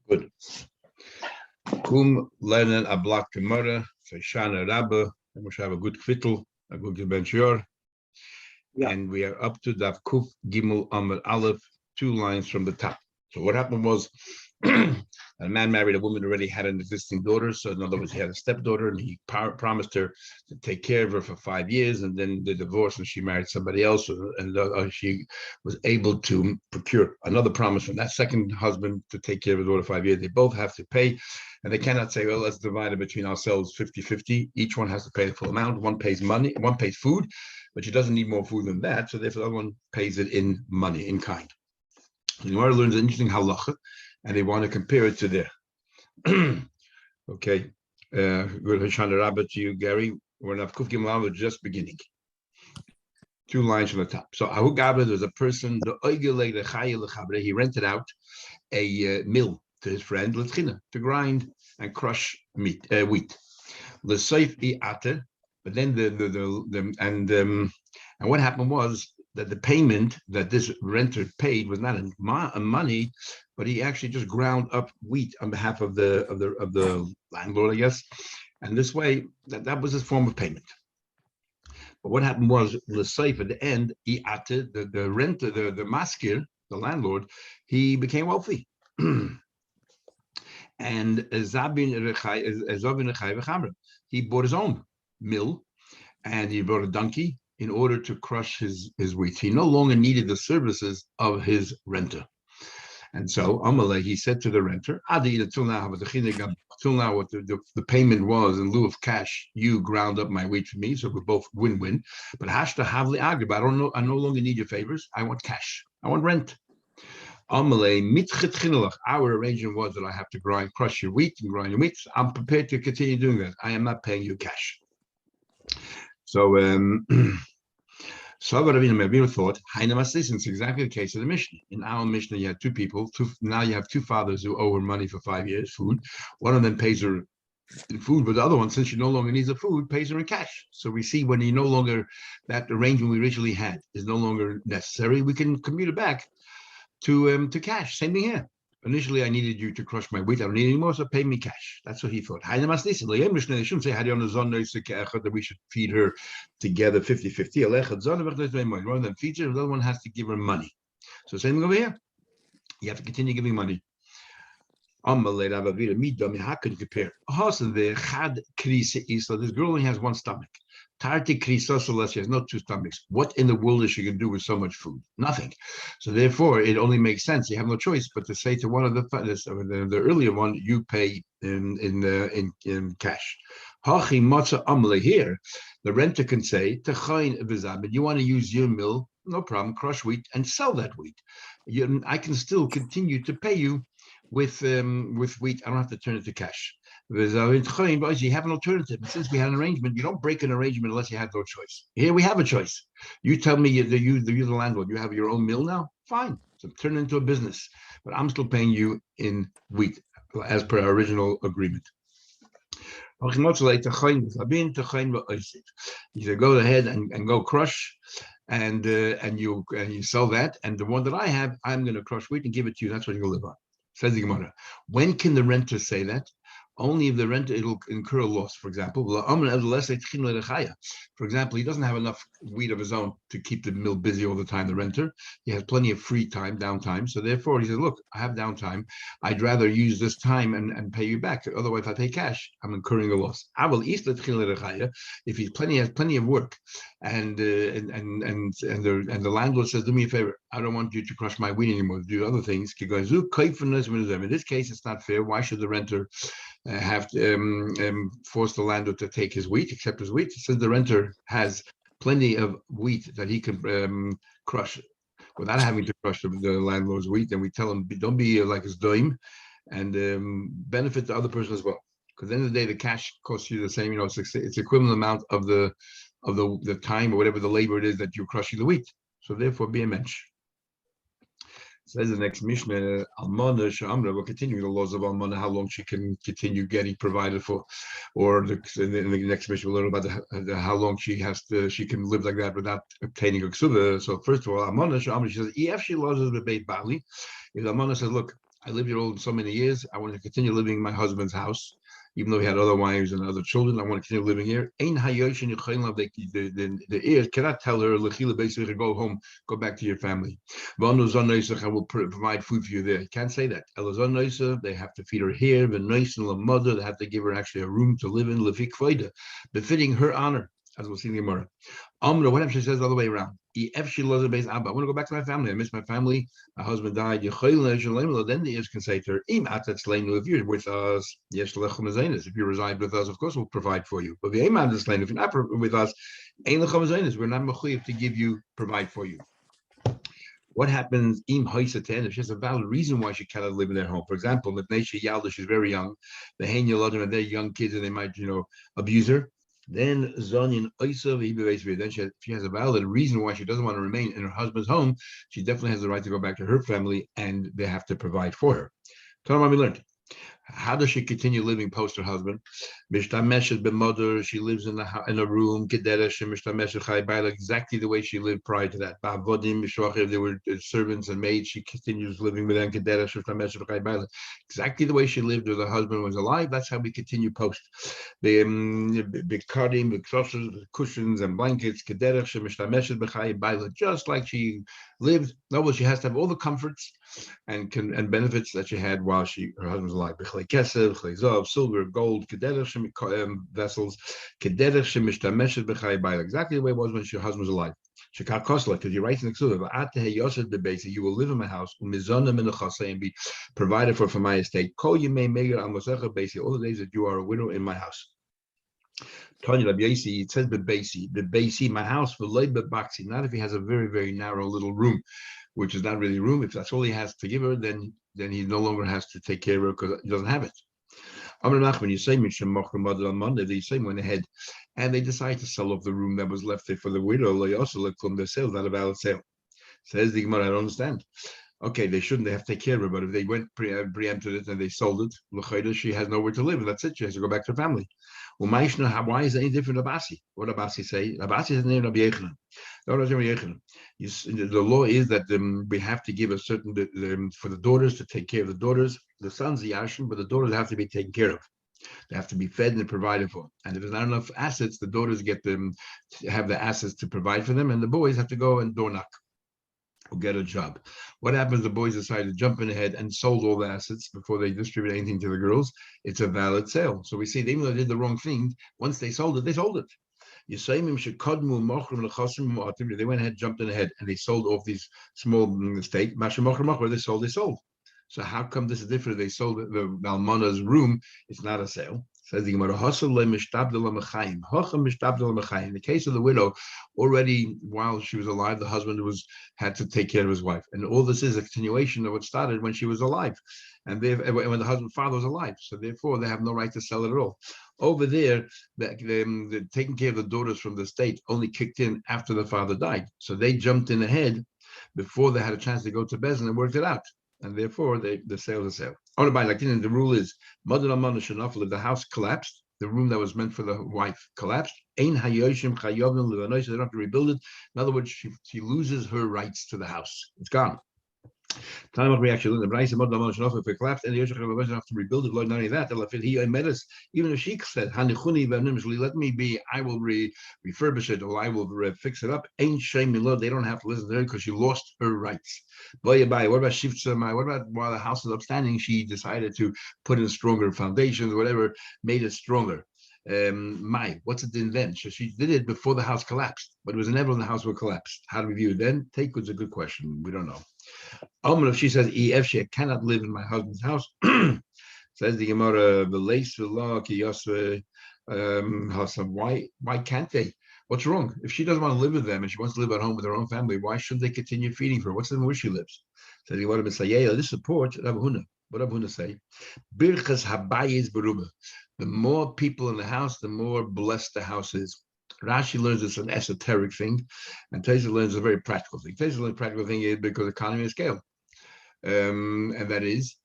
Good. Kum lernen a block Gemara, Shana Rabba, and we should have a good kvittel, a good gebenchior. Yeah. And we are up to Daf Kuf Gimel Amud Aleph, 2 lines from the top. So what happened was a man married a woman who already had an existing daughter. So in other words, he had a stepdaughter, and he promised her to take care of her for 5 years, and then they divorced, and she married somebody else, and she was able to procure another promise from that second husband to take care of his daughter 5 years. They both have to pay, and they cannot say, well, let's divide it between ourselves 50-50. Each one has to pay the full amount. One pays money, one pays food, but she doesn't need more food than that, so therefore the other one pays it in money, in kind. The Gemara learns an interesting halacha, and they want to compare it to their. Okay, good Hoshana Rabbah to you, Gary. We're in Kuf Gimel, just beginning. 2 lines from the top. So Ahu Gabra, there's a person, he rented out a mill to his friend to grind and crush wheat. The safe ate, but then and what happened was that the payment that this renter paid was not a money, but he actually just ground up wheat on behalf of the landlord, I guess. And this way, that was his form of payment. But what happened was the safe at the end, the renter, the maskir, the landlord, he became wealthy. And he bought his own mill, and he bought a donkey in order to crush his wheat. He no longer needed the services of his renter. And so Amalei, he said to the renter, till now what the payment was in lieu of cash, you ground up my wheat for me, so we're both win-win. But hashta havli agrib, I no longer need your favors. I want cash. I want rent. Amalei mitchit, our arrangement was that I have to crush your wheat and grind your wheat. I'm prepared to continue doing that. I am not paying you cash. So Savar Ravina thought, it's exactly the case of the Mishnah. In our Mishnah, you had 2 people. Now you have 2 fathers who owe her money for 5 years, food. One of them pays her in food, but the other one, since she no longer needs the food, pays her in cash. So we see when that arrangement we originally had is no longer necessary, we can commute it back to cash. Same thing here. Initially, I needed you to crush my wheat. I don't need any more, so pay me cash. That's what he thought. They shouldn't say that we should feed her together 50-50. One of them feeds her, the other one has to give her money. So same thing over here. You have to continue giving money. How can you compare? So this girl only has one stomach. Tarti krisos, she has no 2 stomachs. What in the world is she going to do with so much food? Nothing. So therefore, it only makes sense. You have no choice but to say to one of the earlier one, you pay in cash. Hachi matza amle here. The renter can say, but you want to use your mill? No problem. Crush wheat and sell that wheat. I can still continue to pay you with wheat. I don't have to turn it to cash. You have an alternative. And since we had an arrangement, you don't break an arrangement unless you have no choice. Here we have a choice. You tell me you're the landlord. You have your own mill now? Fine. So turn it into a business. But I'm still paying you in wheat as per our original agreement. You say, go ahead and go crush, and you sell that. And the one that I have, I'm going to crush wheat and give it to you. That's what you're going to live on. Says the Gemara. When can the renter say that? Only if the renter, it'll incur a loss. For example, he doesn't have enough wheat of his own to keep the mill busy all the time, the renter. He has plenty of free time, downtime. So therefore, he says, look, I have downtime. I'd rather use this time and pay you back. Otherwise, if I pay cash, I'm incurring a loss. If he has plenty of work, and the landlord says, do me a favor, I don't want you to crush my wheat anymore, to do other things. In this case, it's not fair. Why should the renter have to force the landlord to take his wheat, accept his wheat, since the renter has plenty of wheat that he can crush without having to crush the landlord's wheat? And we tell him, don't be like his doim, and benefit the other person as well. Because at the end of the day, the cash costs you the same. It's equivalent amount of the time or whatever the labor it is that you're crushing the wheat. So therefore, be a mensch. Says the next Mishnah, Almana Shamra, we're continuing the laws of Almana, how long she can continue getting provided for, or in the next Mishnah we'll learn about how long she can live like that without obtaining a Kesuvos. So first of all, Almana Shamra, she says, if she loses the Beit Bali, if Almana says, look, I lived here all so many years. I want to continue living in my husband's house, even though he had other wives and other children. I want to continue living here. The heirs cannot tell her, basically, go home, go back to your family. I will provide food for you there. You can't say that. They have to feed her here. The mother, they have to give her actually a room to live in, befitting her honor, as we'll see in the Gemara. What if she says the other way around? If she loves the base Abba, I want to go back to my family. I miss my family. My husband died. Then the Ish can say to her, if you're with us, if you reside with us, of course we'll provide for you. But if you're not with us, we're not mechuyev to give you, provide for you. What happens if she has a valid reason why she cannot live in their home? For example, if she's very young, and they're young kids and they might, abuse her. Then Zonin then she has a valid reason why she doesn't want to remain in her husband's home. She definitely has the right to go back to her family, and they have to provide for her. Tell me, we learned. How does she continue living post her husband? She lives in a room, exactly the way she lived prior to that. If there were servants and maids, she continues living with them, exactly the way she lived when the husband was alive. That's how we continue post. The cushions and blankets, just like she lived. No, she has to have all the comforts and benefits that she had while her husband was alive. Kesef, silver, gold, vessels, exactly the way it was when her husband was alive. Because he writes in the Kesuvos, you will live in my house and be provided for my estate. All the days that you are a widow in my house. It says the my house, not if he has a very, very narrow little room, which is not really room. If that's all he has to give her, then he no longer has to take care of her because he doesn't have it. When you say on Monday, they say went ahead and they decided to sell off the room that was left there for the widow. They also looked from the sale, not a valid sale. Says the Gemara, I don't understand. Okay, they shouldn't. They have to take care of her, but if they went preempted it and they sold it, she has nowhere to live, and that's it. She has to go back to her family. Why is it any different? Abasi. What Abasi say? Abasi is the name of Rabbi Yechanan. The law is that we have to give a certain for the daughters to take care of the daughters. The sons the yashin, but the daughters have to be taken care of. They have to be fed and provided for. And if there's not enough assets, the daughters get them to have the assets to provide for them, and the boys have to go and door knock or get a job. What happens? The boys decide to jump in ahead and sold all the assets before they distribute anything to the girls. It's a valid sale. So we see even though they did the wrong thing, once they sold it, they sold it. They went ahead, jumped in ahead, and they sold off these small estate. They sold. So how come this is different? They sold the Almana's room. It's not a sale. Says the Gemara, in the case of the widow, already while she was alive, the husband had to take care of his wife, and all this is a continuation of what started when she was alive, and when the father was alive. So therefore, they have no right to sell it at all. Over there, the taking care of the daughters from the state only kicked in after the father died, so they jumped in ahead before they had a chance to go to Bezin and worked it out. And therefore, the sale is a sale. The rule is, if the house collapsed, the room that was meant for the wife collapsed, they don't have to rebuild it. In other words, she loses her rights to the house. It's gone. Time of reaction. The Braisa if it collapsed, and the Yoshua have to rebuild it. Not only that, even if she said, "Let me be," I will refurbish it, or I will fix it up. Ain't shame in law. They don't have to listen to her because she lost her rights. What about Shivtsamai? What about while the house is upstanding, she decided to put in stronger foundations, whatever, made it stronger. What's it in then? So she did it before the house collapsed, but it was inevitable the house would collapse. How do we view it then? Take was a good question. We don't know. If she says, if she cannot live in my husband's house, says the Gemara, why can't they? What's wrong? If she doesn't want to live with them and she wants to live at home with her own family, why shouldn't they continue feeding for her? What's the where she lives? Says the Gemara, this supports Rav Huna. What Rav Huna say? Birchas habayis beruba. The more people in the house, the more blessed the house is. Rashi learns it's an esoteric thing, and Taisa learns a very practical thing. Taisa learns a practical thing is because economy of scale, and that is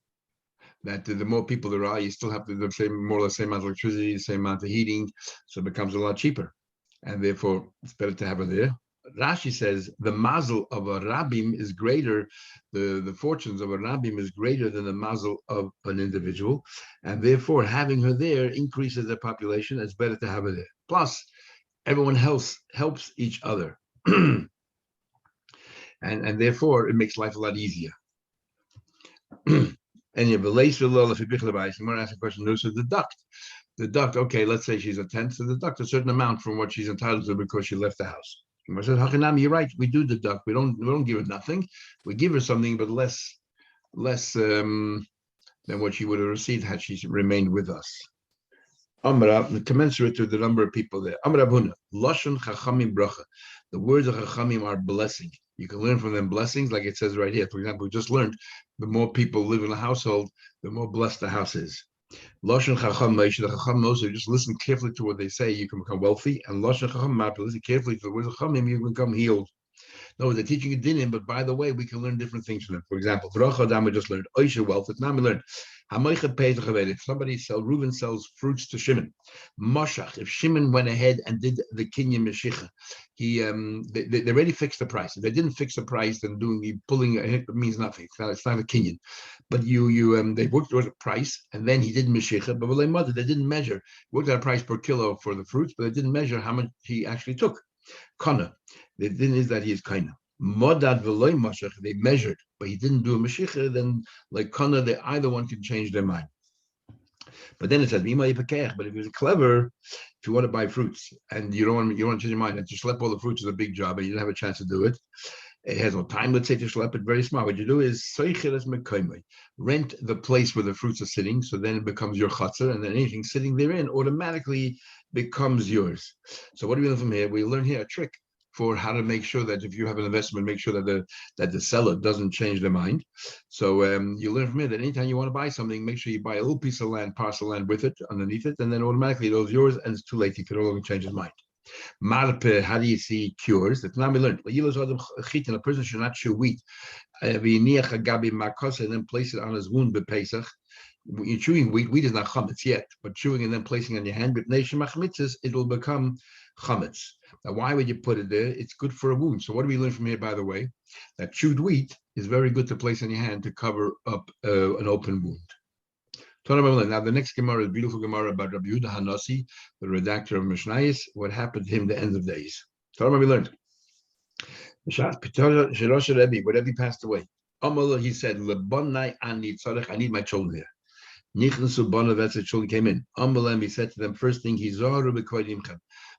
that the more people there are, you still have the same, more or less same amount of electricity, the same amount of heating, so it becomes a lot cheaper, and therefore it's better to have her there. Rashi says the mazel of a rabbim is greater, the fortunes of a rabbim is greater than the mazel of an individual, and therefore having her there increases the population. It's better to have her there. Plus, everyone else helps each other, and therefore it makes life a lot easier. And you have a lace if you ask a question, no, so deduct, okay, let's say she's a tenth, so deduct a certain amount from what she's entitled to because she left the house. Says, Hachanami, you're right, we do deduct. We don't give her nothing. We give her something, but less than what she would have received had she remained with us. Amra, commensurate to the number of people there. Amra Buna, Lashon Chachamim Bracha. The words of Chachamim are blessing. You can learn from them blessings, like it says right here. For example, we just learned the more people live in a household, the more blessed the house is. Lashon Chacham Moshe, the Chacham Moshe, just listen carefully to what they say, you can become wealthy. And Lashon Chacham Map, listen carefully to the words of Chachamim, you can become healed. No, they're teaching you dinim, but by the way, we can learn different things from them. For example, Bracha Adam, we just learned Oisha wealth. Now we learned if somebody Reuben sells fruits to Shimon, Moshach, if Shimon went ahead and did the Kinyan Meshicha, they already fixed the price. If they didn't fix the price, then pulling it means nothing. It's not a Kinyan. But they worked towards a price, and then he did Meshicha, but they didn't measure. Worked out a price per kilo for the fruits, but they didn't measure how much he actually took. Kana. The thing is that he is kind. Modad v'loy mashach, they measured, but he didn't do a mashiach, then like Kana, either one can change their mind. But then it says, but if you're clever, if you want to buy fruits and you don't want to change your mind, and to schlep all the fruits is a big job, and you don't have a chance to do it. It has no time, let's say, to schlep it. Very smart. What you do is rent the place where the fruits are sitting, so then it becomes your chutzner, and then anything sitting therein automatically becomes yours. So what do we learn from here? We learn here a trick for how to make sure that if you have an investment, make sure that the seller doesn't change their mind. So you learn from here that anytime you want to buy something, make sure you buy a little piece of land, parcel land with it, underneath it, and then automatically it was yours, and it's too late. You can no longer change his mind. Marpe, how do you see cures? That's now we learned. A person should not chew wheat. And then place it on his wound by Pesach. When you're chewing wheat is not chametz yet, but chewing and then placing on your hand, it will become chametz. Now, why would you put it there? It's good for a wound. So what do we learn from here, by the way? That chewed wheat is very good to place on your hand to cover up an open wound. Now, the next Gemara is a beautiful Gemara about Rabbi Yehuda Hanasi, the redactor of Mishnayos, what happened to him the end of days. We learned. Whatever he passed away. He said, I need my children here. Children came in. He said to them, first thing,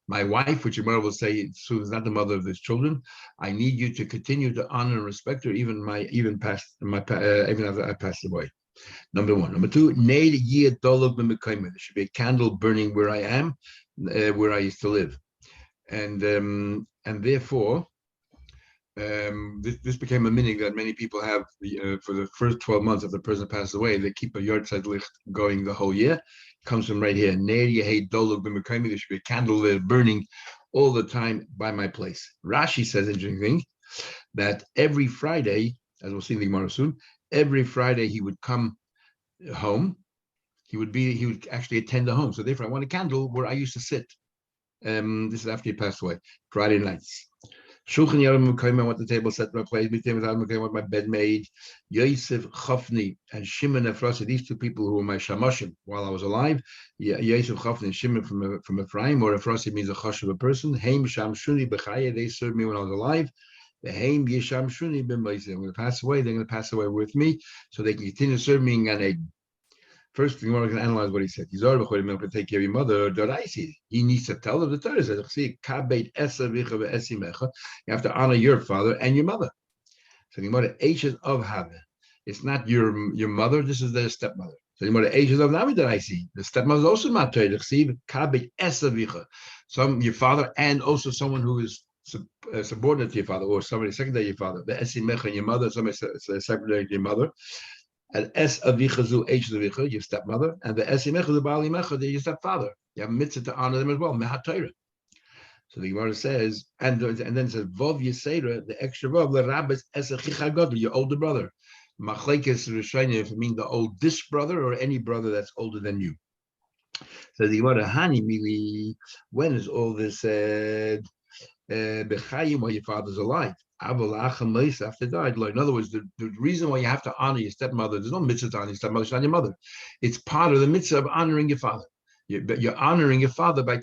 my wife, which your mother will say, so is not the mother of these children. I need you to continue to honor and respect her, even after I passed away. Number one. Number two, there should be a candle burning where I am, where I used to live, and therefore. This became a meaning that many people have for the first 12 months after the person passes away. They keep a yahrzeit licht going the whole year. It comes from right here. There should be a candle there burning all the time by my place. Rashi says, interesting thing, that every Friday, as we'll see in the Gemara soon, every Friday he would come home. He would actually attend the home. So therefore, I want a candle where I used to sit. This is after he passed away, Friday nights. Shulchan Yaram, I want the table set in my place. I want my bed made. Yosef Chafni and Shimon Efrasi, these two people who were my shamashim while I was alive. Yosef Chafni and Shimon from Ephraim, or Efrasi means a chash of a person. Haim Shamshuni B'chaya, they served me when I was alive. The Haim Yishamshuni B'maisi, I'm going to pass away. They're going to pass away with me, so they can continue serving me in Gan Eden. First thing, we're going to analyze what he said. He's already going to take care of your mother. He needs to tell her the Torah says, you have to honor your father and your mother. So the mother ages of Have. It's not your mother. This is their stepmother. So the mother ages of Navi that I see. The stepmother is also not Torah. Some your father and also someone who is subordinate to your father or somebody secondary to your father. The esimecha and your mother, somebody secondary to your mother. And es avichazu h avicha, your stepmother, and the esimecha the bali mecha, your stepfather. You have a mitzvah to honor them as well. Mehat Torah. So the Gemara says, and then it says vov yisera, the extra vov the rabbis es achicha gadol, your older brother. Machlekes rishayim, if it means the oldest brother or any brother that's older than you. So the Gemara hani mili, when is all this said? b'chayim while your father's alive. After died. In other words, the reason why you have to honor your stepmother, there's no mitzvah to honor your stepmother, it's not your mother. It's part of the mitzvah of honoring your father. You're honoring your father by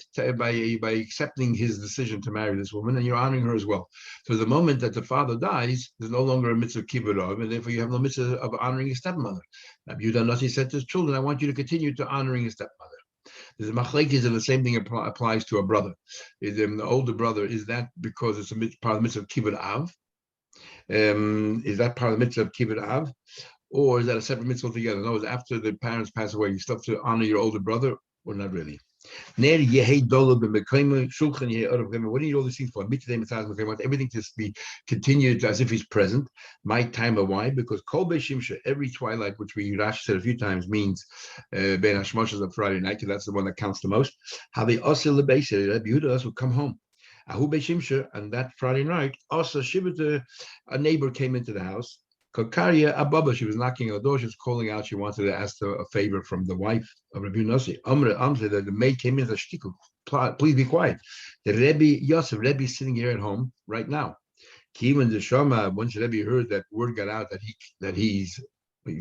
accepting his decision to marry this woman, and you're honoring her as well. So the moment that the father dies, there's no longer a mitzvah of kibbutz, and therefore you have no mitzvah of honoring your stepmother. Rabbi Yehuda Nasi said to his children, I want you to continue to honoring your stepmother. There's a machlekes, and the same thing applies to a brother. The older brother, is that because it's part of the mitzvah of kibbutz av? Is that part of the mitzvah of kibbutz av? Or is that a separate mitzvah altogether? No, after the parents pass away, you still have to honor your older brother, or not really? What do you need all these things for? I want everything to be continued as if he's present. My time of why? Because Kol Shimsha, every twilight, which we Rashi said a few times, means Ben Hashmoshes of Friday night, because that's the one that counts the most. How they also the base, Yehuda would come home. Ahu Shimsha, and that Friday night, also Shivita, a neighbor came into the house. Kokaria Ababa, she was knocking on the door, she was calling out, she wanted to ask a favor from the wife of Rabbi Nasi. Amre, the maid came in and said, please be quiet. The Rebbe Yosef, Rebbe is sitting here at home right now. Even the Shama, once Rebbe heard that word got out that he's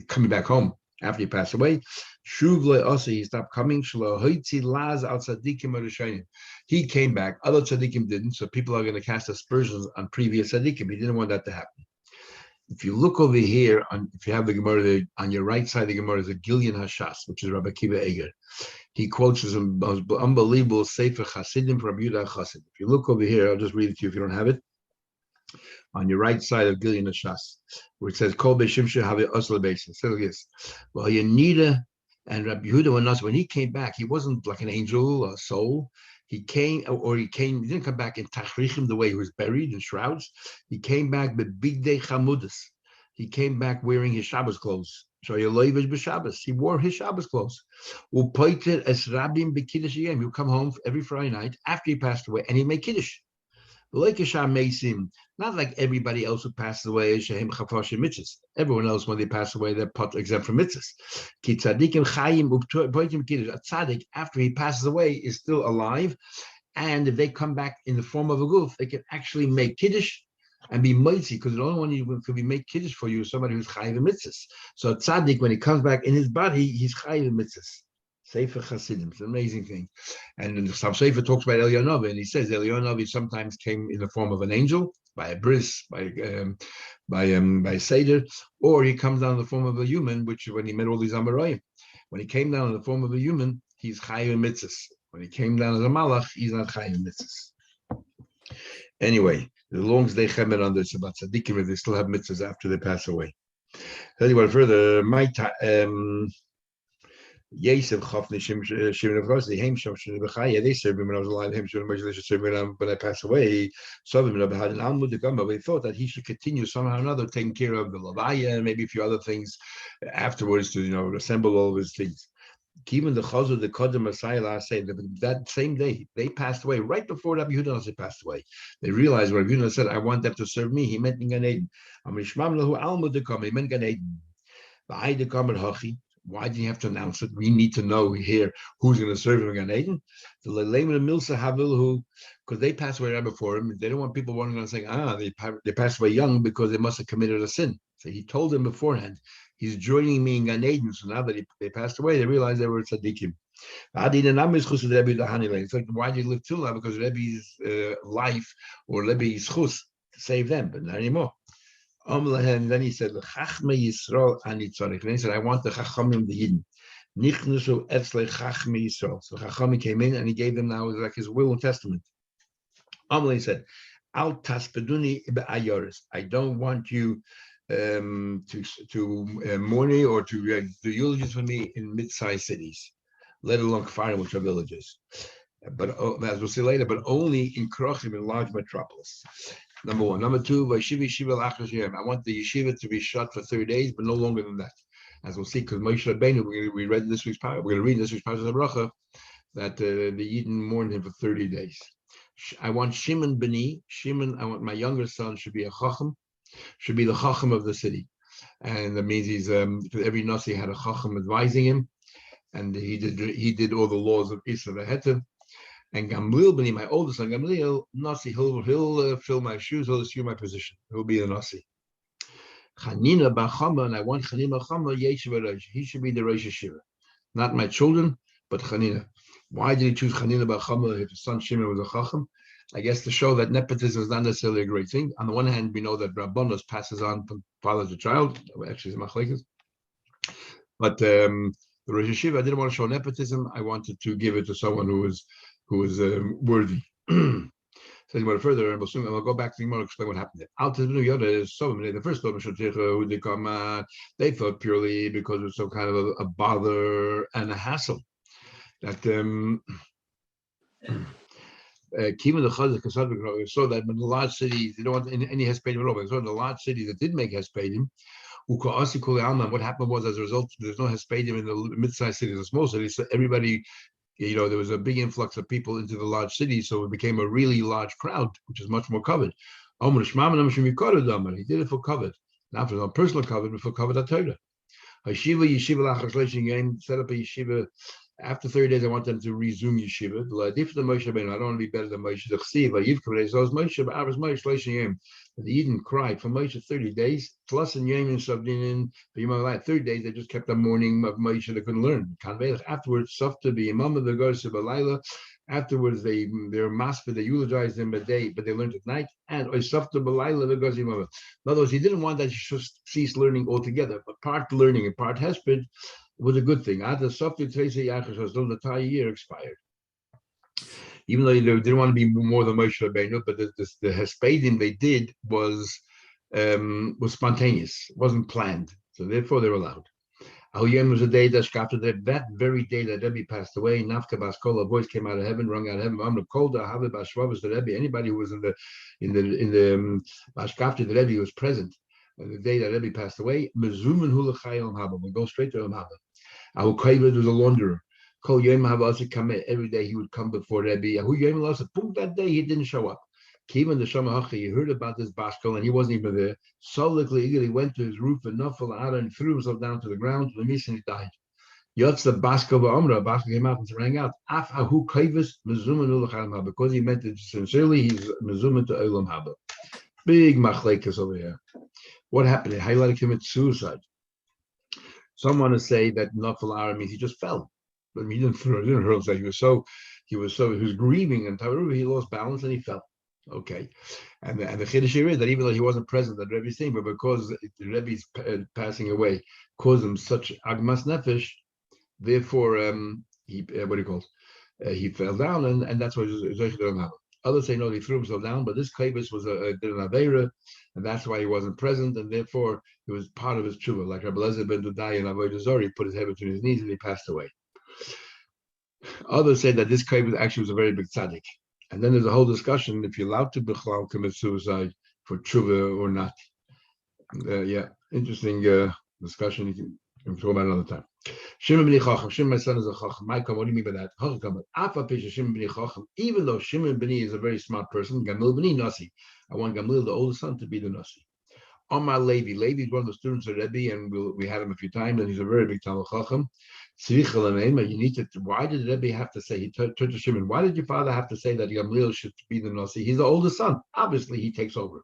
coming back home after he passed away, Shuvle also he stopped coming. He came back. Other tzaddikim didn't, so people are going to cast aspersions on previous tzaddikim. He didn't want that to happen. If you look over here, if you have the Gemara there, on your right side of the Gemara is a Gilyan Hashas, which is Rabbi Akiva Eger. He quotes his unbelievable Sefer Chasidim from Yehuda Chassid. If you look over here, I'll just read it to you if you don't have it. On your right side of Gilyan Hashas, where it says, Kol B'Shimsha Have Osla Beis. It says this. Well, Yenida and Rabbi Yehuda, when he came back, he wasn't like an angel or a soul. He didn't come back in Tachrichim the way he was buried in shrouds. He came back with Bigdei Chamudas. He came back wearing his Shabbos clothes. He wore his Shabbos clothes. He'll come home every Friday night after he passed away, and he made Kiddush. Not like everybody else who passes away, everyone else, when they pass away, they're exempt from mitzvahs. A tzaddik, after he passes away, is still alive, and if they come back in the form of a goof, they can actually make kiddush and be mitzi, because the only one who could be make kiddush for you is somebody who's chayiv mitzvahs. So a tzaddik, when he comes back in his body, he's chayiv mitzvahs. Sefer Chasidim, it's an amazing thing. And the Sefer talks about Elyonavi, and he says Elyonavi sometimes came in the form of an angel, by a bris, by Seder, or he comes down in the form of a human, which when he met all these Amoraim. When he came down in the form of a human, he's chayiv mitzvahs. When he came down as a malach, he's not chayiv mitzvahs. Anyway, as long as they chemer on this about tzaddikim, they still have mitzvahs after they pass away. Anyway, further, Yosef Chafni Shimon of course, the Haim Shom Shimon Bechaya, they served him when I was alive, Haim Shimon Bechaya, they served him when I passed away. So they thought that he should continue somehow or another taking care of the Levaya and maybe a few other things afterwards to assemble all of his things. Even the Chazor, the Kodem Messiah, say that same day they passed away, right before Rabbi Yehuda passed away. They realized when Rabbi Yehuda said, I want them to serve me, he meant in Gan Eden. He meant Gan Eden. Why did you have to announce it? We need to know here who's going to serve him in Gan Eden. The Leilem and Milsa Havil, because they passed away right before him, they don't want people wondering and saying, they passed away young because they must have committed a sin. So he told them beforehand, he's joining me in Gan Eden. So now that they passed away, they realized they were tzaddikim. It's like, why did you live till now? Because Rebbe's life or Rebbe's chus to save them, but not anymore. And then he said, Chachme Yisrael ani tzarich. Then he said, I want the Chachamim, the Yidden. Nichnusu etzle Chachme Yisrael. So Chachamim came in and he gave them now like his will and testament. He said, Al taspeduni be'ayoris. I don't want you to mourn me or to do eulogies for me in mid-sized cities, let alone Kfarim, which are villages. But as we'll see later, but only in Krochim, in large metropolis. Number one. Number two, I want the yeshiva to be shut for 30 days, but no longer than that. As we'll see, because Moshe Rabbeinu, we read this week's parasha, we're going to read this week's parasha of Bracha, that the Yidden mourned him for 30 days. I want Shimon Beni, I want my younger son should be a Chacham, should be the Chacham of the city. And that means he's, every Nasi had a Chacham advising him, and he did all the laws of Isra V'Heter. And Gamliel Bani, my oldest son Gamliel, Nasi, he'll fill my shoes, he'll assume my position. He'll be the Nasi. Chanina Bachama, and I want Chanina Bachama Yeshiva Rosh. He should be the Rosh Yeshiva. Not my children, but Chanina. Why did he choose Chanina Bachama if his son Shimon was a Chacham? I guess to show that nepotism is not necessarily a great thing. On the one hand, we know that Rabbanos passes on from father to child. Actually, it's machlekes. But the Rosh Yeshiva, I didn't want to show nepotism. I wanted to give it to someone who was worthy. So he went further, and we'll go back to the Gemara and explain what happened there. The first who they come, they thought purely because it was some kind of a bother and a hassle. That Kima the Chazak so that in the large cities, they don't want any hespedim at all. But so in the large cities that did make hespedim, what happened was as a result, there's no hespedim in the mid-sized cities and small cities. So everybody, there was a big influx of people into the large cities, so it became a really large crowd, which is much more covered. He did it for covered, not for his own personal covered, but for covered at Torah. Set up a yeshiva. After 30 days, I want them to resume yeshiva. I don't want to be better than Moshe. The Eden cried for Moshe 30 days. Plus in Yemen, 30 days, they just kept on mourning of Moshe. They couldn't learn. Afterwards, afterwards, they're masked, they eulogized him, but they learned at night. And in other words, he didn't want that he should cease learning altogether, but part learning and part hesped was a good thing. After the entire year expired. Even though they didn't want to be more than Moshe Rabbeinu, but the hespedim they did was spontaneous, wasn't planned. So therefore they were allowed. Ahuyem was a day that very day that Rebbe passed away. Nafka Baskola, a voice came out of heaven, rung out of heaven. Amr Kolda Haveh Bashvavas the Rebbe. Anybody who was in the Bashkafta, the Rebbe was present. The day that Rebbe passed away, Mezuman Hulachai Olam Haba. We go straight to Olam Haba. Our Kavod was a launderer. Kol Yom Haba Kameh. Every day he would come before Rebbe. Ahu Yom Lasa. That day he didn't show up. Kivan the Shamahachi, he heard about this Bashkal and he wasn't even there. Solikly, he went to his roof and Nafal Ada and threw himself down to the ground. And he died. Yotz the Bashkal Ba'amra. Bashkal came out and rang out. Af Ahu Kavos Mezuman Ulachayim Haba. Because he meant it sincerely, he's Mezuman to Olam Haba. Big machlekas over here. What happened? He highlighted commit suicide. Some want to say that Nafal Ara means he just fell. But he didn't throw, he didn't hurl himself. He was grieving and he lost balance and he fell. Okay, and the chiddush here is that even though he wasn't present at Rebbe's thing, but because the Rebbe's passing away caused him such agmas nefesh, therefore he he fell down, and that's why he's others say no, he threw himself down, but this kavus was did an aveira, and that's why he wasn't present, and therefore it was part of his tshuva. Like Rabbi Lezer ben Dudai and Avodah Zarah, he put his head between his knees and he passed away. Others say that this kavus actually was a very big tzaddik. And then there's a whole discussion if you're allowed to bichlal commit suicide for tshuva or not. Interesting discussion. You can talk about it another time. Shimon b'ni Chacham. Shimon, my son, is a Chacham. What do you mean by that? Even though Shimon b'ni is a very smart person, Gamil b'ni Nasi. I want Gamil, the oldest son, to be the Nasi. Omar Levi. Levi is one of the students of Rebbe, and we had him a few times, and he's a very big Talmud Chacham. You need to. Why did Rebbe have to say? He turned to Shimon. Why did your father have to say that Gamliel should be the Nasi? He's the oldest son. Obviously, he takes over.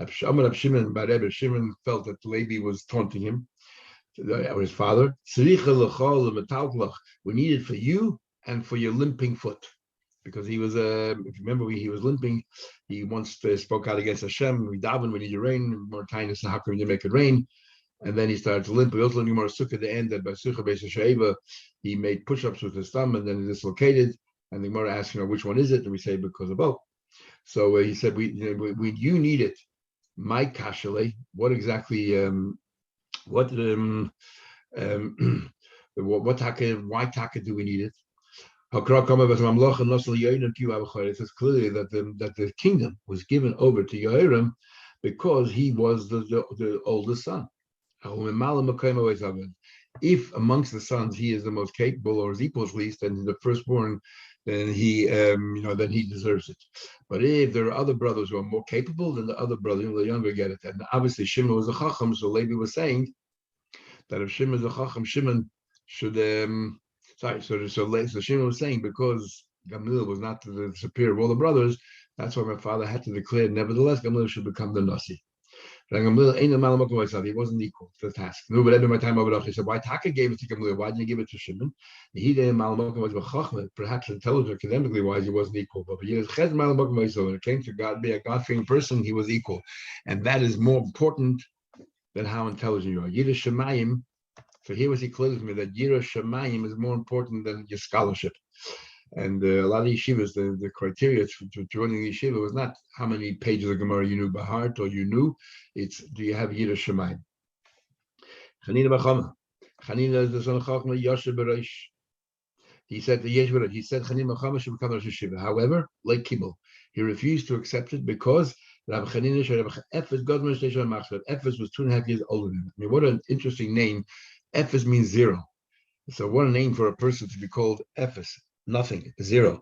Shimon felt that Levi was taunting him, or his father. We need it for you and for your limping foot, because he was. If you remember, he was limping. He once spoke out against Hashem. We daven, we need your rain. More kindness, how can you make it rain? And then he started to limp. We also learned more Sukkah at the end that by Sukkah Beis Sheva, he made push-ups with his thumb and then he dislocated. And the Gemara asked, which one is it? And we say because of both. So he said, you need it. My kashale. What exactly? Why taka do we need it? It says clearly that the kingdom was given over to Yehoram because he was the oldest son. If amongst the sons he is the most capable or is equals least, and the firstborn, then he deserves it. But if there are other brothers who are more capable, then the other brother, the younger, get it. And obviously Shimon was a chacham, so Levi was saying that if Shimon is a chacham, Shimon should. So Shimon was saying because Gamliel was not the superior of all the brothers. That's why my father had to declare, nevertheless, Gamliel should become the Nasi. He wasn't equal to the task. No, but every my time over, he said, why Taka gave it to Gamliel? Why didn't you give it to Shimon? He didn't. Perhaps intelligent, academically wise, he wasn't equal. But when it came to God, be a God-fearing person, he was equal, and that is more important than how intelligent you are. Yiddish Shemayim. So here was he clear with me that Yiddish Shemayim is more important than your scholarship. And a lot of yeshivas, the criteria to joining the yeshiva was not how many pages of Gemara you knew by heart or you knew. It's, do you have Yiddish Shemayim? Chanina Bachama. Chanina is the son of Chachma Yoshe Bereish. He said the Yeshua. He said Chanina Bachama should become Rosh Yeshiva. However, like Kibbel, he refused to accept it because Rabbi Chanina Ephes Godman Shteshon Machshad. Ephes was 2.5 years older than him. I mean, what an interesting name. Ephes means zero. So what a name for a person to be called Ephes. Nothing, zero.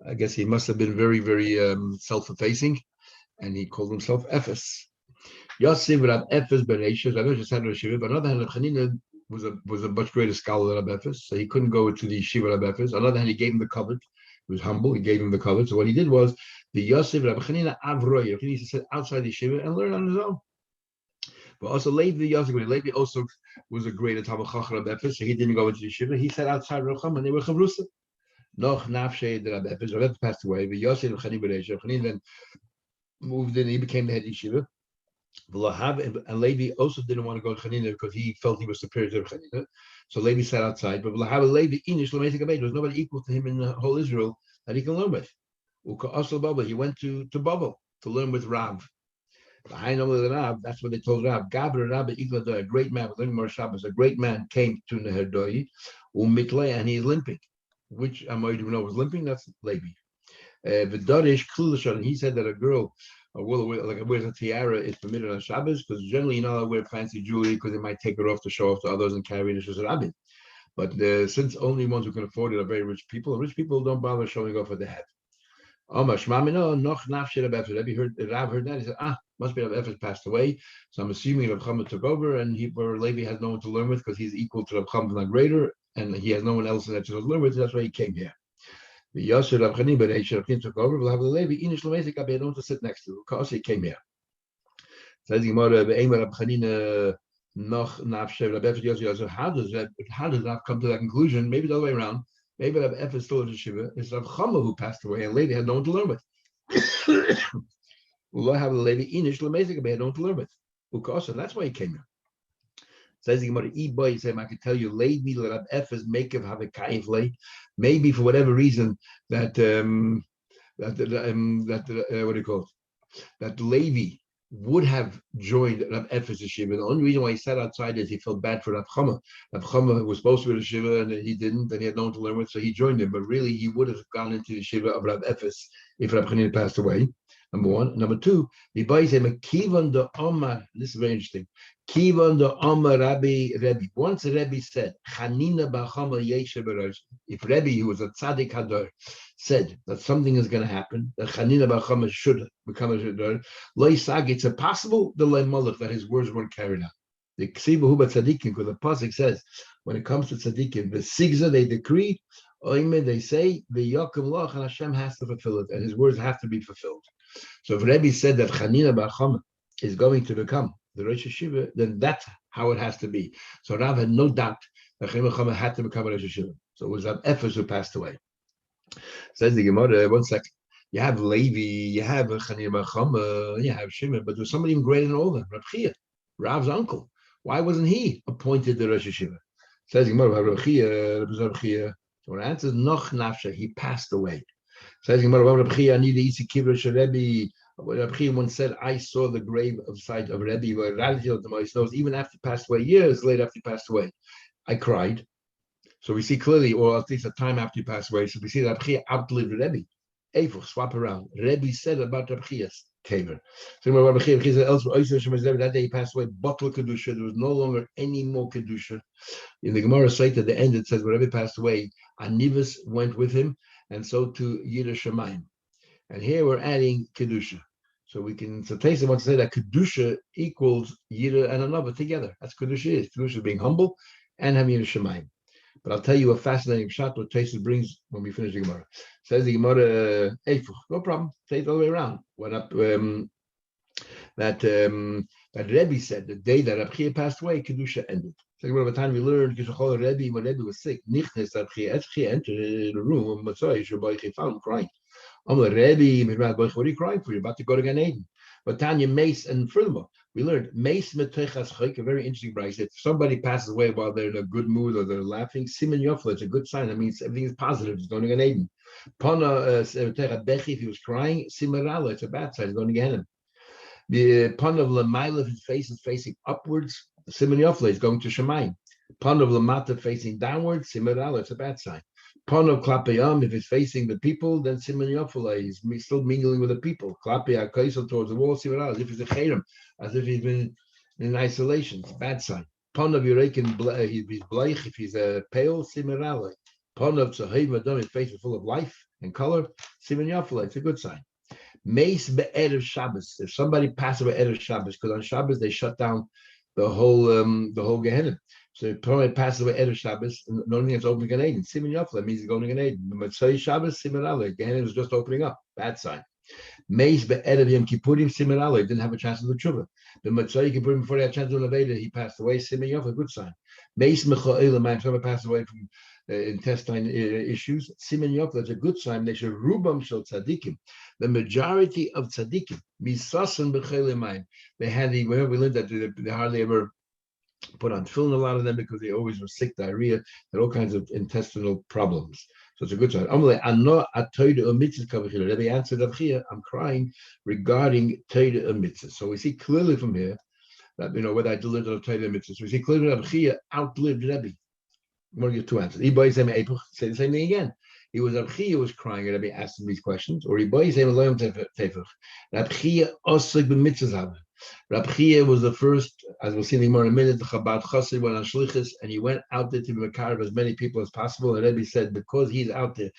I guess he must have been very, very self-effacing, and he called himself Ephes. Yosef Rab Ephes Bereishah. Rabbi just had Rosh Yeshiva, but on the other hand, Chanina was a much greater scholar than Rabbi Ephes, so he couldn't go to the yeshiva Rabbi Ephes. On the other hand, he gave him the covet. He was humble. He gave him the covet. So what he did was the Yosef Rabbi Chanina Avroy. He used to sit outside the yeshiva and learn on his own. But also Levi Yosef, Levi also was a greater Talmid Chacham Rabbi Ephes, so he didn't go into the yeshiva. He sat outside Rocham, and they were chavrusa. Noch nafshe the Rabbi Ephes. Rabbi Ephes passed away. But Yosef Chanina Bereishah. Chanina then moved in. He became the head yeshiva. And Levi also didn't want to go to Chanina because he felt he was superior to Chanina. So Levi sat outside. But Levi there was nobody equal to him in the whole Israel that he can learn with. He went to Babel to learn with Rav. That's what they told Rav. A great man, a great man came to Neherdoi, and he's limping. Which Amoy do know was limping? That's Levi. He said that a girl wears a tiara is permitted on Shabbos because generally you're not allowed to wear fancy jewelry because they might take it off to show off to others and carry it as a rabbin. But since only ones who can afford it are very rich people, and rich people don't bother showing off what they have. Rav heard that. He said, must be Rav Ephes passed away. So I'm assuming Rav Chama took over, and Levi has no one to learn with because he's equal to Rav Chama, not greater, and he has no one else that to learn with. So that's why he came here. The Yosef Rav Chanina Bereishah took over. We'll have the Levi Inish Lamesik Abed to sit next to. Because he came here. Says the Gemara, Rav Chanina Noch Nafshev Rav Ephes Yosef. How does that come to that conclusion? Maybe the other way around. Maybe Rav Ephes still in Yeshiva. It's Rav Chama who passed away, and Levi had no one to learn with. We'll have the Levi Inish Lamesik Abed to learn with. Because and that's why he came here. Says the Gemara, I can tell you, Levi Rav Ephes make of have a kaif lay. Maybe for whatever reason that what do you call it? That Levi would have joined Rav Ephes' yeshiva. The only reason why he sat outside is he felt bad for Rav Chama. Rav Chama was supposed to be the yeshiva and he didn't, and he had no one to learn with, so he joined him. But really, he would have gone into the yeshiva of Rav Ephes if Rav Chanina passed away. Number one. Number two, the boy said, "Kivan the Omar." This is very interesting. Kivan the Omar Rebbe. Once the Rebbe said, "Chanina b'Chama Yeshe Berosh." If Rebbe, who was a tzaddik hador, said that something is going to happen, that Chanina b'Chama should become a hador, lo yisag. It's impossible the lemalach that his words weren't carried out. The Ksiva Huba Tzaddikim, because the pasuk says, when it comes to tzaddikim, the sigza they decree, oime they say, the yakum lach, and Hashem has to fulfill it, and his words have to be fulfilled. So if Rebbe said that Chanina bar Chama is going to become the Rosh Yeshiva, then that's how it has to be. So Rav had no doubt that Chanina bar Chama had to become a Rosh Yeshiva. So it was Rav Ephes who passed away. Says the Gemara, one second. You have Levi, you have Chanina bar Chama, you have Shimon, but there's somebody even greater than all of them, Rav Chia, Rav's uncle. Why wasn't he appointed the Rosh Yeshiva? Says the Gemara, Rav Chia. So the answer is Noch Nafsha, he passed away. Says Rav Chia once said, I saw the grave of site of Rebbe where even after he passed away, years later after he passed away, I cried. So we see clearly, or at least a time after he passed away, so we see that Rav Chia outlived Rebbe. Eifur, swap around. Rebbe said about Rav Chia's caver. So Rav Chia said, that day he passed away, Bottle Kedusha, there was no longer any more Kedusha. In the Gemara site at the end, it says, when Rebbe passed away, Anivus went with him, and so to Yiddish Shemayim. And here we're adding Kedusha. So Taisa wants to say that Kedusha equals Yiddish and another together. That's Kedusha is. Kedusha is being humble and having Yiddish Shemayim. But I'll tell you a fascinating shot what Tosfos brings when we finish the Gemara. Says the Gemara, no problem. Say it all the way around. Went up that Rebbe said the day that Reb Chia passed away, Kedusha ended. So by the time we learned, when Rebbe was sick, Nichnes Reb Chia entered the room, Matzai, found him crying. Rebbe, what are you crying for? You're about to go to Gan Eden. But Tanya Mace, and furthermore, we learned Mace Metechas Chayk, a very interesting price. If somebody passes away while they're in a good mood or they're laughing, Simen Yofla, it's a good sign. That means everything is positive. It's going to Gan Eden. Pana Bechi, if he was crying, Simerala, it's a bad sign. It's going to Gan Eden. The Pan of Lamaila, if his face is facing upwards, Simen Yofla is going to Shemayim. Pan of Lamata facing downwards, Simerala, it's a bad sign. Pan of Klapeyam, if it's facing the people, then Simen Yofla is still mingling with the people. Klapeyam Kaisel towards the wall, Simerala, as if he's a Cherem, as if he's been in isolation. It's a bad sign. Pan of Yurekin, he's bleich, if he's pale, Simerala. Pan of Tzahiv Adam, his face is full of life and color, Simen Yofla, it's a good sign. Mace be'erev Shabbos. If somebody passes away erev Shabbos, because on Shabbos they shut down the whole Gehenna. So if somebody passes away erev Shabbos, no one has open Gan Eden. Simen Yofla means he's going to Gan Eden. The Matzai Shabbos, Simen Ale, Gehenna was just opening up. Bad sign. Mace be'erev Yom Kippurim, Simen Ale, didn't have a chance to do tshuva. The Matzai Kippurim, before he had a chance to do Leveda, he passed away. Simen Yofla, good sign. Mace mechoelam, if somebody passed away from intestine issues, Simen Yofla, that's a good sign. They should rubam shel tzadikim. The majority of tzaddikim, misasan b'chelemayim, they had we learned that they hardly ever put on film, a lot of them, because they always were sick, diarrhea, had all kinds of intestinal problems. So it's a good sign. They answered, I'm crying regarding Torah and mitzvah. So we see clearly from here that, whether I delivered on Torah and mitzvah. So we see clearly that Chia outlived Rebbe. I'm going to give two answers. Say the same thing again. He was Reb Chia was crying, Rebbe asked him these questions, or Reb Chia Reb Chia osig b'mitzvah. Reb Chia was the first, as we'll see in a minute, the Chabad Chassid went on shlichus, and he went out there to be makarev as many people as possible. And Rebbe said, because he's out there,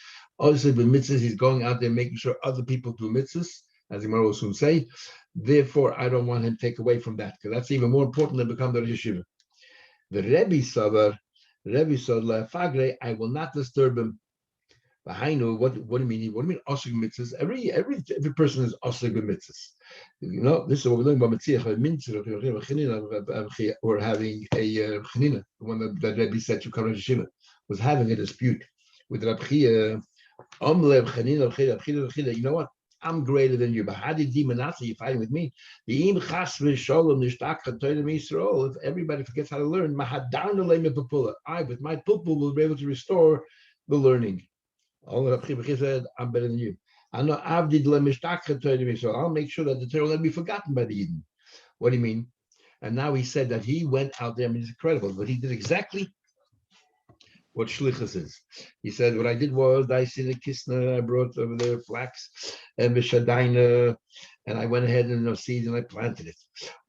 osig b'mitzvahs, he's going out there making sure other people do mitzvahs, as the Gemara will soon say. Therefore, I don't want him to take away from that, because that's even more important than become the yeshiva. The Rebbe said, Fagre, I will not disturb him. What do you mean? What do you mean osig mitzvahs? Every person is osig mitzvahs. This is what we learn about mitzvah. We're having a chenina. The one that Rebbe said to Karan Yeshiva was having a dispute with Reb Chia. You know what? I'm greater than you. But how did you fighting with me? If everybody forgets how to learn, I, with my pulpul, will be able to restore the learning. All said, I'm better than you. I know I'll make sure that the Torah will never be forgotten by the Eden. What do you mean? And now he said that he went out there. I mean, it's incredible, but he did exactly what shlichus is. He said, what I did was I see the kisna, I brought over there flax and v'shadaina, and I went ahead and seeds and I planted it.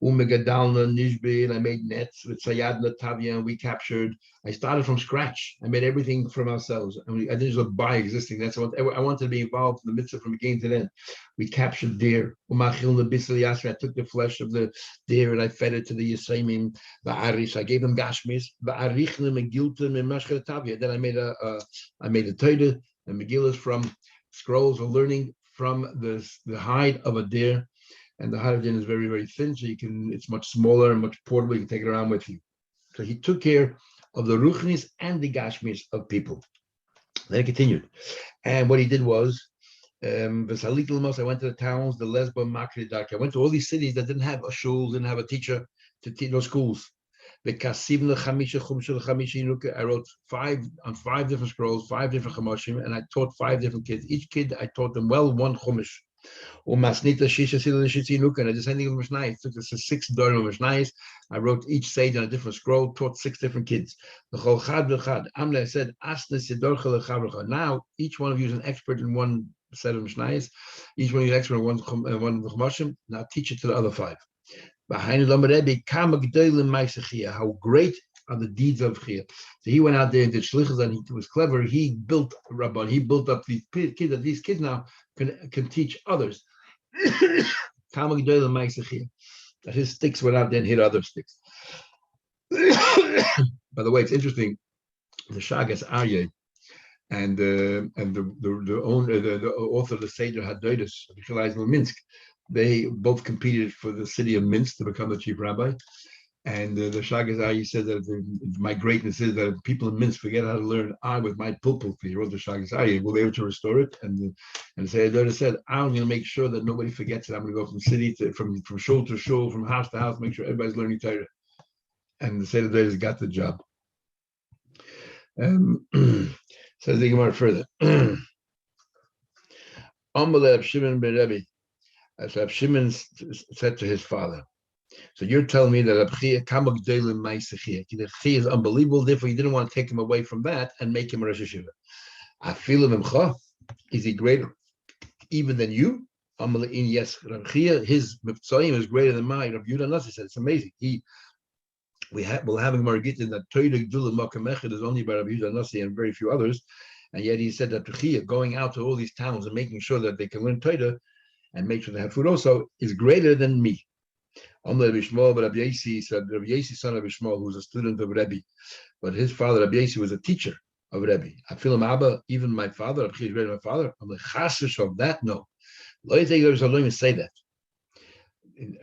Umegadalna nishbi, and I made nets with sayadna tavia, and we captured. I started from scratch. I made everything from ourselves. I didn't just buy existing nets. I wanted to be involved in the mitzvah from beginning to end. We captured deer. I took the flesh of the deer and I fed it to the Yisraimim, the Arish. I gave them gashmis, the Arichlim and Giltim and Mashcher Tavia. Then I made a Torah and Megillas from scrolls of learning from the hide of a deer. And the hide of deer is very, very thin, so it's much smaller and much portable. You can take it around with you. So he took care of the ruchnis and the gashmis of people. Then he continued. And what he did was, I went to the towns, the Lesbo, Makri, Dark. I went to all these cities that didn't have a shul, didn't have a teacher to teach those schools. I wrote 5 different scrolls, 5 different chumashim, and I taught 5 different kids. Each kid, I taught them one chumash. And I just handing them mishnayos. Took us 6 dorim mishnayos. I wrote each sage on a different scroll. Taught 6 different kids. I said, now each one of you is an expert in one set of mishnayos. Each one of you is an expert in one of the chumashim. Now teach it to the other 5. How great are the deeds of Chia. So he went out there and did shlichus, and he was clever. He built Rabban. He built up these kids, that these kids now can teach others. That his sticks went out there and hit other sticks. By the way, it's interesting. the Shagas Aryeh, and the owner, the author of the Seder Hadodos, Minsk, they both competed for the city of Minsk to become the chief rabbi. And the Shagas Aryeh said that my greatness is that if people in Minsk forget how to learn I with my pulpul, he wrote the Shagas Aryeh, will be able to restore it. And the Seder said, I'm going to make sure that nobody forgets it. I'm going to go from city to from shul to shul, from house to house, make sure everybody's learning Torah. And the Seder got the job. Says the Gemara further. Amalei Shimon ben Rebbe, as Rab Shimon said to his father. So you're telling me that Rab Chia Kamak Delim Ma'isechia. The Chia is unbelievable. Therefore, you didn't want to take him away from that and make him a Rosh Hashiva. I feel him. Is he greater even than you? Amalei, yes, Rab Chia, his Mitzayim is greater than mine. Rab Yudah Nasi said it's amazing. We'll have a Margit that Torah Gdula Makam Echad is only by Rabbi Yudah Nasi and very few others, and yet he said that Tuchiyah, going out to all these towns and making sure that they can learn Torah and make sure they have food also, is greater than me. Amr Bishmal, but Rabbi Yasi said, Rabbi Yasi, son of Bishmal, who was a student of Rebbe, but his father Rabbi Yasi was a teacher of Rebbe. I feel him Abba, even my father, Rabbi Chia is greater than my father. I'm like chashish of that. No, let me say that.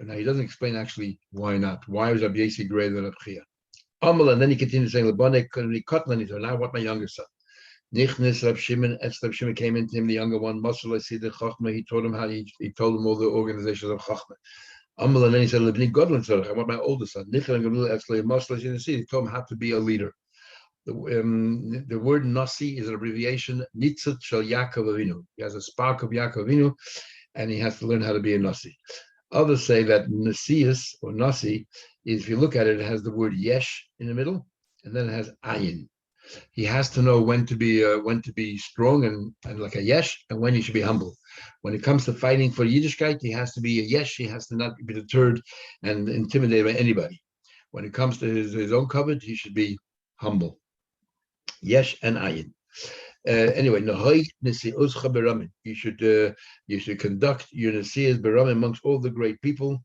Now he doesn't explain actually why not. Why was Rabbi Yasi greater than Rabbi Chia? And then he continues saying, now what my younger son? Nichnis Rab Shimon, Rab Shimon came into him, the younger one, Masala Siddur Chachma, he told him how he told him all the organizations of Chachma. And then he said, I want my older son. He told him how to be a leader. The word Nasi is an abbreviation, Nitzut Shel Yaakov Avinu. He has a spark of Yaakov Avinu, and he has to learn how to be a Nasi. Others say that Nasius or Nasi is, if you look at it, it has the word Yesh in the middle, and then it has Ayin. He has to know when to be strong and like a Yesh, and when he should be humble. When it comes to fighting for Yiddishkeit, he has to be a Yesh. He has to not be deterred and intimidated by anybody. When it comes to his own covet, he should be humble. Yesh and Ayin. Anyway, you should conduct your Nasiyas Beramim amongst all the great people,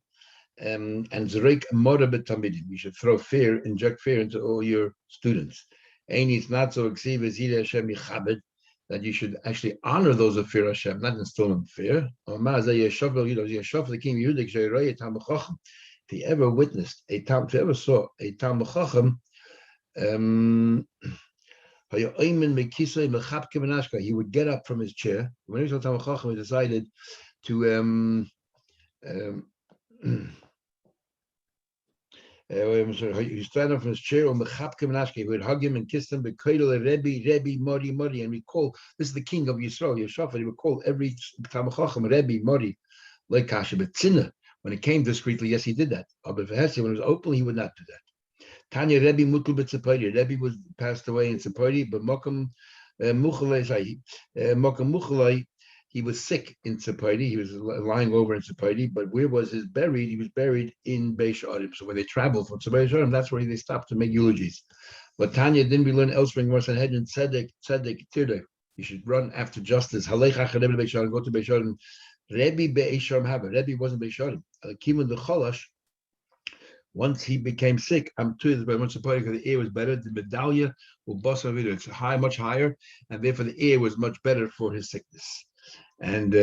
and Zerek Mora Betamidim. You should throw fear, inject fear into all your students. And it's not so exceed as Hashem Yichabed, that you should actually honor those of fear Hashem, not instill them fear. The king Yehuda, if he ever witnessed if he ever saw a Talmud Chacham, he would get up from his chair. When he saw Talmud Chacham, he decided to he stand up from his chair, he would hug him and kiss him, Rebbe, Mori, and we call, this is the king of Yisrael, Yeshua, he would call every Talmud Chacham Rebbe, Mori, like Kasha, but Tzina, when it came discreetly, yes, he did that. But when it was openly, he would not do that. Tanya Rebbe Mutul B'Tzipori. Rebbe was passed away in Tzipori, but Mokam Muchalai, he was sick in Tzipori. He was lying over in Tzipori, but where was his buried? He was buried in Beish Arim. So when they traveled from Beish Arim, that's where they stopped to make eulogies. But Tanya didn't we learn elsewhere in Sanhedrin, Tzedek, Tirde. You should run after justice. Halech Rebbe Beish Arim, go to Beish Arim. Rebbe Beish Arim Haba. Rebbe wasn't Beish Arim. Kimun the Cholash. Once he became sick, I'm too much surprised because the air was better. The medallia will bust over it's high, much higher, and therefore the air was much better for his sickness, and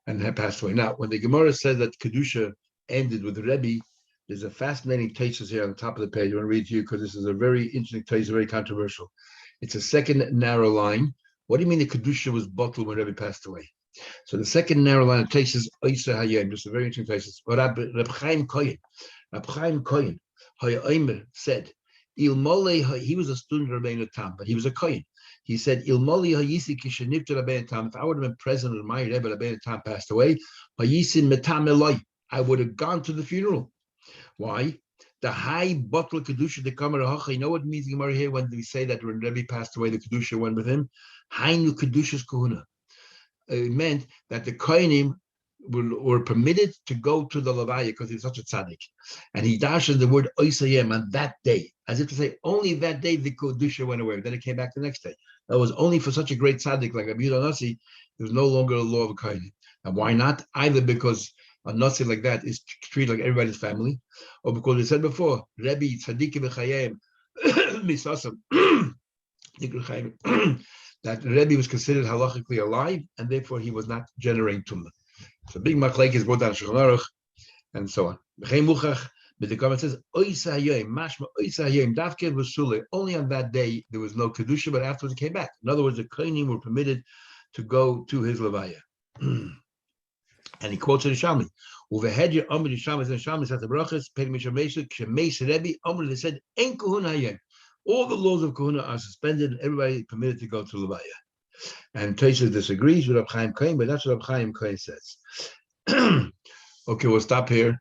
had passed away. Now, when the Gemara says that Kedusha ended with Rebbe, there's a fascinating tesis here on the top of the page. I want to read to you because this is a very interesting tesis, very controversial. It's a second narrow line. What do you mean the Kedusha was bottled when Rebbe passed away? So the second narrow line of tesis, Isa Hayim, just a very interesting tesis. Reb Chaim Kohen. Reb Chaim Kohen said, he was a student of Rabbeinu Tam, but he was a Kohen. He said, if I would have been present when my Rebbe Rabbeinu Tam passed away, I would have gone to the funeral. Why? The high bottle Kedusha, the Kamar Hacha, you know what it means Gemara here when we say that when Rebbe passed away, the Kedusha went with him? Hainu Kedusha's Kohuna. It meant that the Kohanim were permitted to go to the Levaya because he was such a tzaddik. And he dashed the word Oisayim on that day, as if to say, only that day the Kedusha went away. Then it came back the next day. That was only for such a great tzaddik like Rabbi Yudah Nasi, there was no longer a law of Kohanim. And why not? Either because a Nasi like that is treated like everybody's family, or because we said before, Rebbe Tzaddikim B'Chayim Misasam. that Rebbe was considered halachically alive, and therefore he was not generating tumah. So big machlek is brought down Shulchan Aruch, and so on. But the comment says, mashma dafke v'sule. Only on that day there was no kedusha, but afterwards it came back. In other words, the kohanim were permitted to go to his levaya. And he quotes the Shalmi. Uvehedya Amr Shalmi and Shalmi says the brachas Peg Mishameshu Shemesh Rebbe Amr. They said En Kahuna Hayem. All the laws of Kahuna are suspended, and everybody is permitted to go to levaya. And Tosha disagrees with Reb Chaim Kohen, but that's what Reb Chaim Kohen says. Okay, we'll stop here.